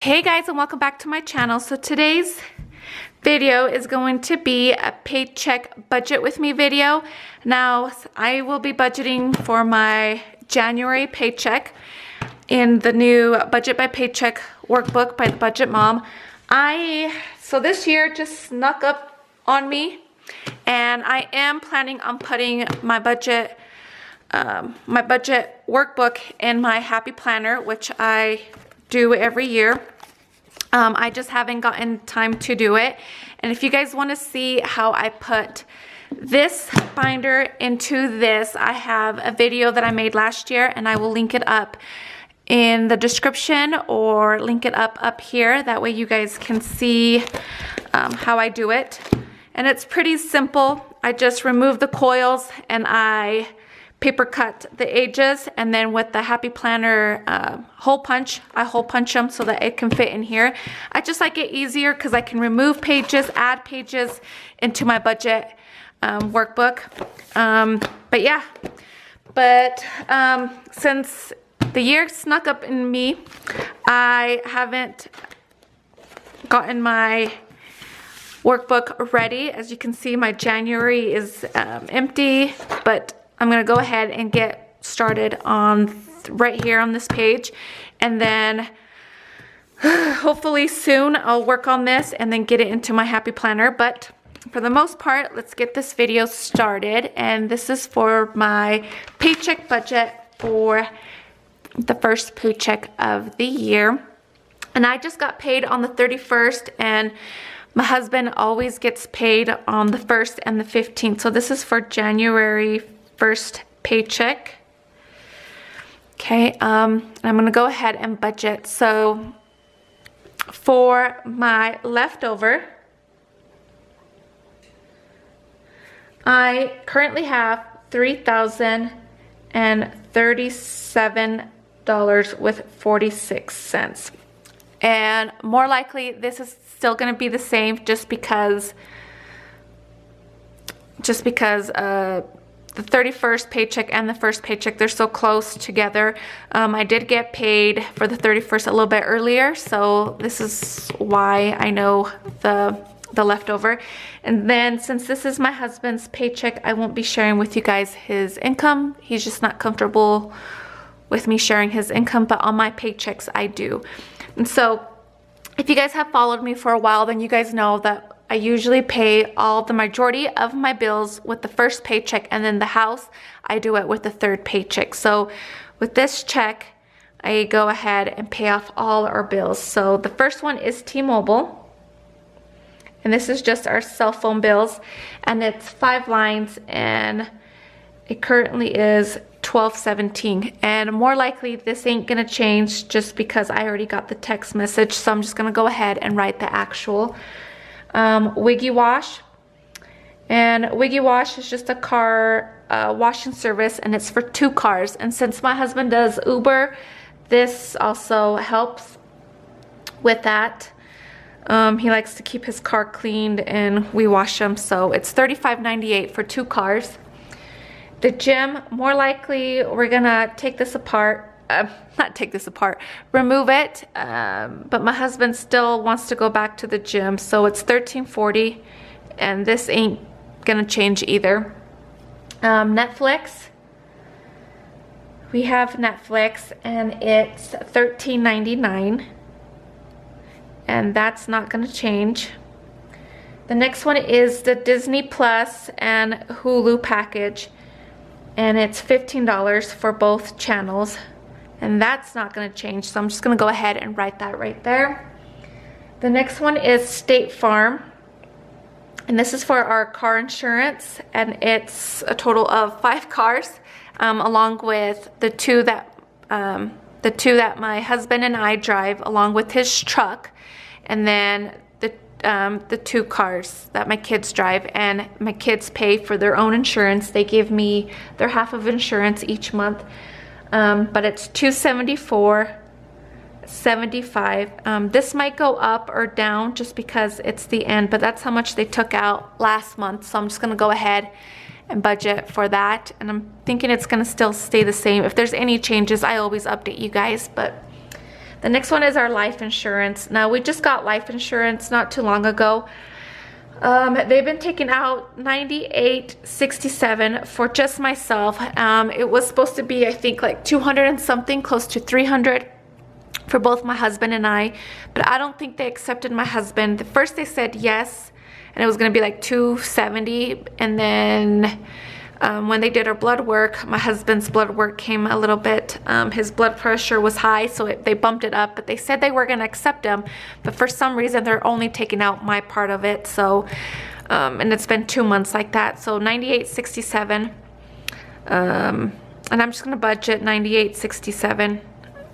Hey guys, and welcome back to my channel. So today's video is going to be a paycheck budget with me video. Now I will be budgeting for my January paycheck in the new Budget by Paycheck workbook by the Budget Mom. So this year just snuck up on me, and I am planning on putting my budget workbook in my Happy Planner, which I do every year. I just haven't gotten time to do it. And if you guys want to see how I put this binder into this, I have a video that I made last year, and I will link it up in the description or link it up here. That way you guys can see how I do it. And it's pretty simple. I just remove the coils and I paper cut the edges, and then with the Happy Planner hole punch, I hole punch them so that it can fit in here. I just like it easier because I can remove pages, add pages into my budget workbook. But since the year snuck up in me, I haven't gotten my workbook ready. As you can see, my January is empty, but I'm gonna go ahead and get started on right here on this page, and then hopefully soon I'll work on this and then get it into my Happy Planner. But for the most part, let's get this video started. And this is for my paycheck budget for the first paycheck of the year. And I just got paid on the 31st, and my husband always gets paid on the 1st and the 15th. So this is for January 1st paycheck. Okay, I'm gonna go ahead and budget. So for my leftover, I currently have $3,037.46. And more likely this is still gonna be the same just because the 31st paycheck and the first paycheck, they're so close together. I did get paid for the 31st a little bit earlier, so this is why I know the leftover. And then since this is my husband's paycheck, I won't be sharing with you guys his income. He's just not comfortable with me sharing his income, but on my paychecks I do. And so if you guys have followed me for a while, then you guys know that I usually pay all the majority of my bills with the first paycheck, and then the house, I do it with the third paycheck. So with this check, I go ahead and pay off all our bills. So the first one is T-Mobile, and this is just our cell phone bills, and it's 5 lines, and it currently is $12.17. And more likely this ain't gonna change just because I already got the text message, so I'm just gonna go ahead and write the actual. Wiggy Wash, and Wiggy Wash is just a car washing service, and it's for 2 cars. And since my husband does Uber, this also helps with that. He likes to keep his car cleaned, and we wash them, so it's $35.98 for 2 cars. The gym, more likely we're gonna take this apart. Not take this apart, remove it, but my husband still wants to go back to the gym, so it's $13.40, and this ain't gonna change either. Netflix, we have Netflix, and it's $13.99, and that's not gonna change. The next one is the Disney Plus and Hulu package, and it's $15 for both channels. And that's not going to change, so I'm just going to go ahead and write that right there. The next one is State Farm, and this is for our car insurance, and it's a total of 5 cars, along with the two that my husband and I drive, along with his truck, and then the 2 cars that my kids drive. And my kids pay for their own insurance. They give me their half of insurance each month. But it's $274.75. This might go up or down just because it's the end, but that's how much they took out last month. So I'm just gonna go ahead and budget for that, and I'm thinking it's gonna still stay the same. If there's any changes, I always update you guys, but The next one is our life insurance. Now, we just got life insurance not too long ago. They've been taking out $98.67 for just myself. It was supposed to be, I think, like 200 and something, close to 300 for both my husband and I, but I don't think they accepted my husband. First they said yes, and it was going to be like 270, and then when they did our blood work, my husband's blood work came a little bit, his blood pressure was high, so they bumped it up, but they said they were going to accept him, but for some reason they're only taking out my part of it. So and it's been 2 months like that, so $98.67, and I'm just going to budget $98.67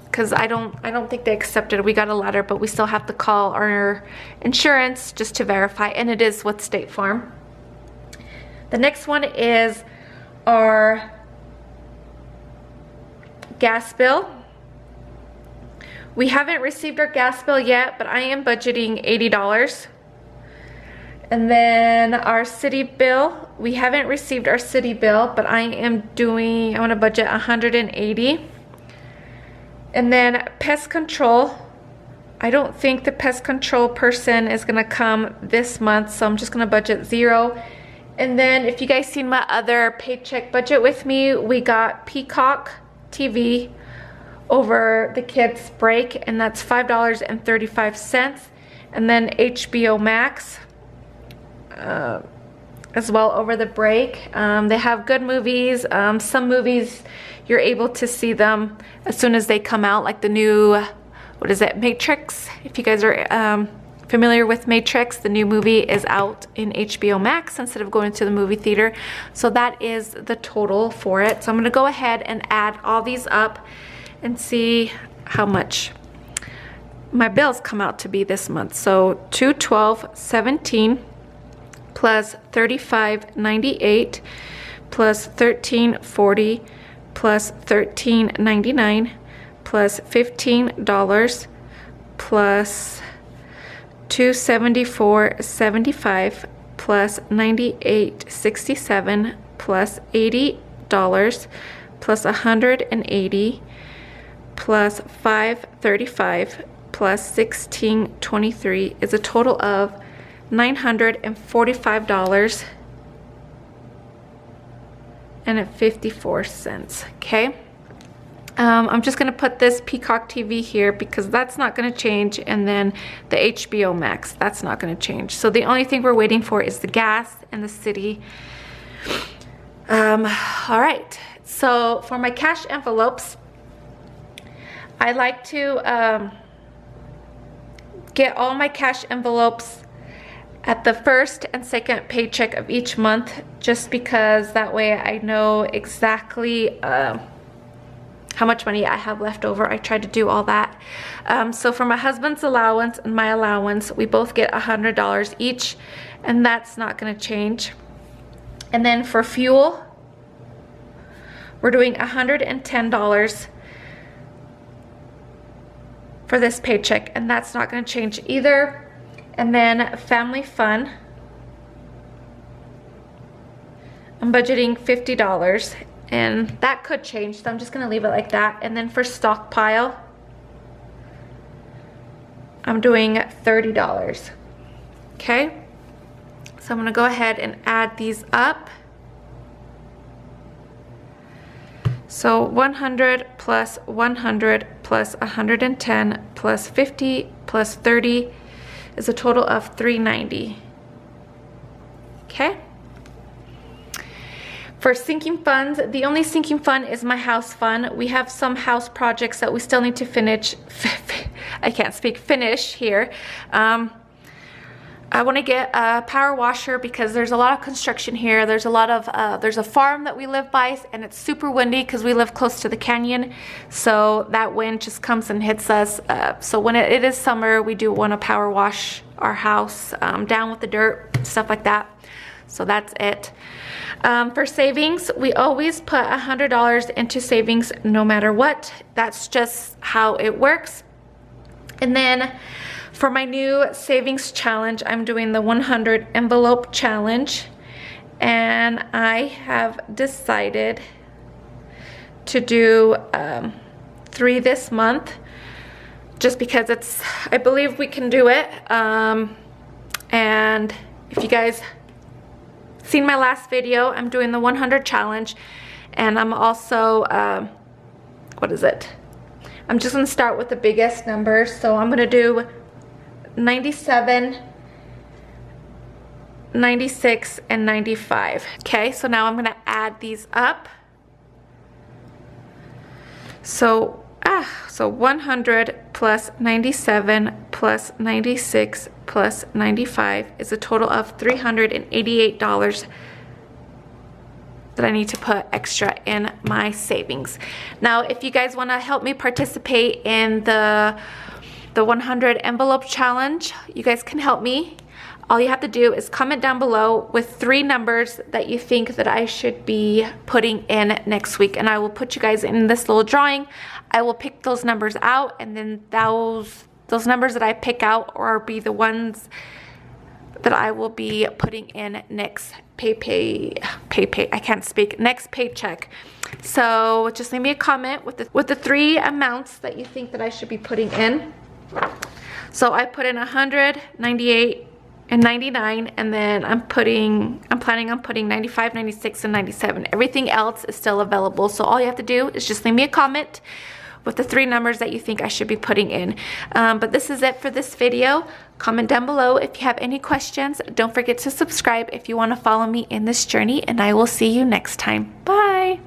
because I don't think they accepted it. We got a letter, but we still have to call our insurance just to verify, and it is with State Farm. The next one is our gas bill. We haven't received our gas bill yet, but I am budgeting $80. And then our city bill, we haven't received our city bill, but I want to budget $180. And then pest control, I don't think the pest control person is gonna come this month, so I'm just gonna budget $0. And then if you guys seen my other paycheck budget with me, we got Peacock TV over the kids' break, and that's $5.35. And then HBO Max as well over the break. They have good movies. Some movies you're able to see them as soon as they come out, like the new, what is it, Matrix? If you guys are familiar with Matrix, the new movie is out in HBO Max instead of going to the movie theater. So that is the total for it. So I'm gonna go ahead and add all these up and see how much my bills come out to be this month. So $212.17 plus $35.98 plus $13.40 plus $13.99 plus $15 plus $274.75 plus $98.67 plus $80 plus $180 plus $535 plus $16.23 is a total of $945 and 54 cents. Okay, I'm just gonna put this Peacock TV here because that's not gonna change, and then the HBO Max, that's not gonna change. So the only thing we're waiting for is the gas and the city. All right, so for my cash envelopes, I like to get all my cash envelopes at the first and second paycheck of each month, just because that way I know exactly how much money I have left over. I try to do all that. So for my husband's allowance and my allowance, we both get $100 each, and that's not gonna change. And then for fuel, we're doing $110 for this paycheck, and that's not gonna change either. And then family fun, I'm budgeting $50, and that could change, so I'm just gonna leave it like that. And then for stockpile, I'm doing $30. Okay, so I'm gonna go ahead and add these up. So 100 plus 100 plus 110 plus 50 plus 30 is a total of $390. Okay. For sinking funds, the only sinking fund is my house fund. We have some house projects that we still need to finish. I can't speak, finish here. I want to get a power washer because there's a lot of construction here. There's a lot of, there's a farm that we live by, and it's super windy because we live close to the canyon. So that wind just comes and hits us. So when it is summer, we do want to power wash our house down with the dirt, stuff like that. So that's it. For savings, we always put $100 into savings no matter what. That's just how it works. And then for my new savings challenge, I'm doing the 100 envelope challenge, and I have decided to do 3 this month. just because I believe we can do it. And if you guys seen my last video, I'm doing the 100 challenge, and I'm also, what is it? I'm just gonna start with the biggest numbers. So I'm gonna do 97, 96, and 95. Okay, so now I'm gonna add these up. So 100 plus 97 plus 96 plus 95 is a total of $388 that I need to put extra in my savings. Now, if you guys want to help me participate in the 100 envelope challenge, you guys can help me. All you have to do is comment down below with 3 numbers that you think that I should be putting in next week, and I will put you guys in this little drawing. I will pick those numbers out, and then those numbers that I pick out or be the ones that I will be putting in next next paycheck. So just leave me a comment with the 3 amounts that you think that I should be putting in. So I put in 100, 98, and 99, and then I'm planning on putting 95, 96, and 97. Everything else is still available. So all you have to do is just leave me a comment with the 3 numbers that you think I should be putting in. But this is it for this video. Comment down below if you have any questions. Don't forget to subscribe if you want to follow me in this journey, and I will see you next time. Bye.